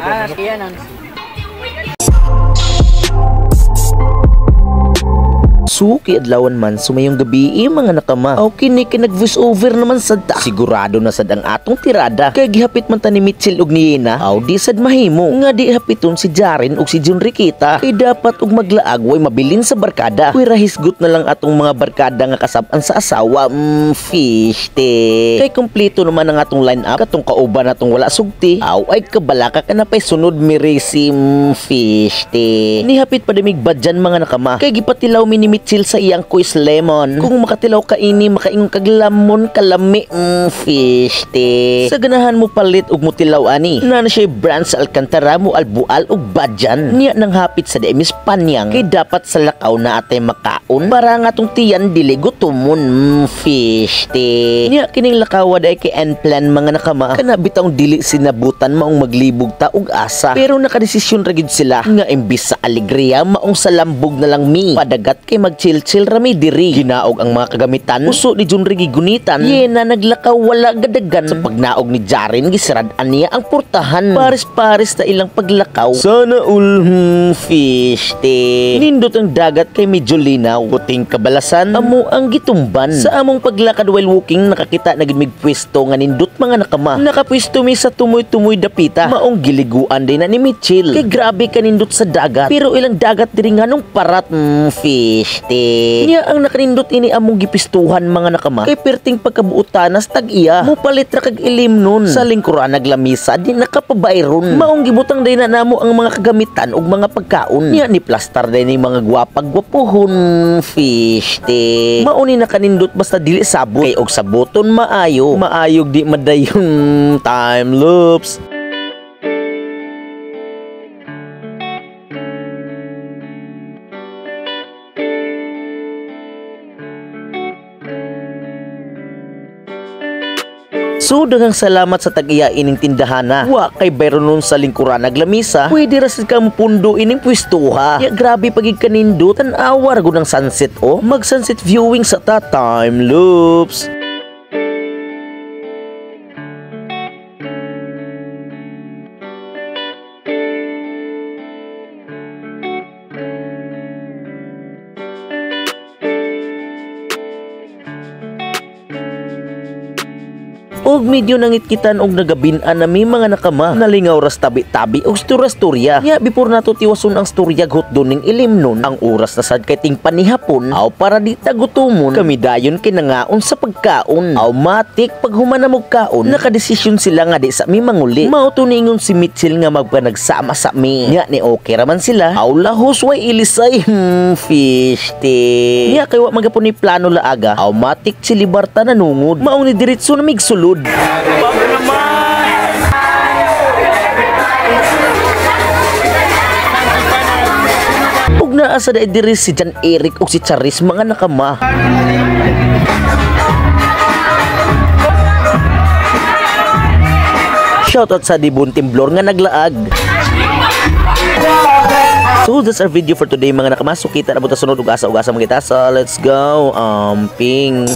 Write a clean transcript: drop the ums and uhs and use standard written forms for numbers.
Yan ang Suki adlawan man sumayong gabi mga nakama. Aw kini nag-voice over naman sad ta. Sigurado na sad ang atong tirada. Kay gihapit man ta ni Mitchell ug ni Ina. Aw di sad mahimo nga di hapiton si Jaren ug si Junriquita. Kay dapat og maglaag way mabilin sa barkada. Kuy rahisgot na lang atong mga barkada nga kasab-an sa asawa. Fish te. Kay kompleto naman ang atong line-up katong kauban natong wala sugti. Aw ay kabalaka ka na pay sunod mi resim fish te. Nihapit pa damig badyan mga nakama. Kay gipatilaw mi ni Mitchell sa iyang quiz lemon. Kung makatilaw ka ini makaingon kag lamon kalami fish te. Sa ganahan mo palit og mutilaw ani. Na siya brand sa Alcantara mo albual og badyan. Niya nang hapit sa Demis Panyang kay dapat sa lakaw na atay makaon para nga tong tiyan dili gutomon fish te. Niya kining lakaw day kay N-plan mga nakama. Kana bitong dili sinabutan maong maglibog ta og asa. Pero nakadesisyon ra gid sila nga imbis sa alegria maong sa lambog na lang mi. Padagat kay mag-chill-chill rami diri. Ginaog ang mga kagamitan. Uso ni Junri gigunitan. Yena naglakaw wala gadagan. Sa pagnaog ni Jaren gisirad-an niya ang portahan. Paris-paris na ilang paglakaw. Sana fish te. Nindot ang dagat kay medyo linaw. Puting kabalasan. Amo ang gitumban. Sa among paglakad while walking nakakita na gid pwesto nga nindot mga nakama. Nakapwesto mi sa tumoy-tumoy dapita. Maong giliguan din na ni Mitchell. Kay grabe kanindot sa dagat. Pero ilang dagat diri nga nung parat fish te. Niya ang nakanindot ini among gipistuhan mga nakama. Kay perting pagkabuutanas tag-iya. Mupalit ra kag ilim nun. Sa lingkuran naglamisa di nakapabayron. Maong gibutang day na namo ang mga kagamitan ug mga pagkaon. Niya ni plastar day ni mga gwapag-gwapohon fish te. Mauni nakanindot basta dili sabot. Kay og saboton maayo. Maayog di madayon time loops. So daghang salamat sa tag-iya ining tindahana. Wa kay bayron nun sa lingkuran naglamisa. Pwede ra sad ka pundo ining pwestuha. Ya grabe pagig kanindot tan-awar gud ang sunset o. Mag sunset viewing sa ta time loops. Og medyo nangitkitan og nagabin-an na may mga nakama nalingaw ras tabi-tabi og storya-storya. Nya before nato tiwason ang storya got doning ilim nun ang oras na sad kay ting panihapon aw para di tagutumon kami dayon kinangaon sa pagkaon. Aw matik pag humana mo kaon nakadesisyon sila nga di sa mi manguli. Mao tuningon si Mitchell nga magpanagsama sa mi. Nya ni okay raman sila. Aw lahos way ilisay fish te. Nya kay wa magapon ni plano laaga. Aw matik si Libarta nanungod. Maong ni diretso na migsulod. Bago naman! Ug naa sa daay diri si Jan Eric ug si Charis mga nakama. Shoutout sa Dibon Timblor nga naglaag. So that's our video for today mga nakama. So kita na po ta sunod ug asa mga kita. So let's go. Ping.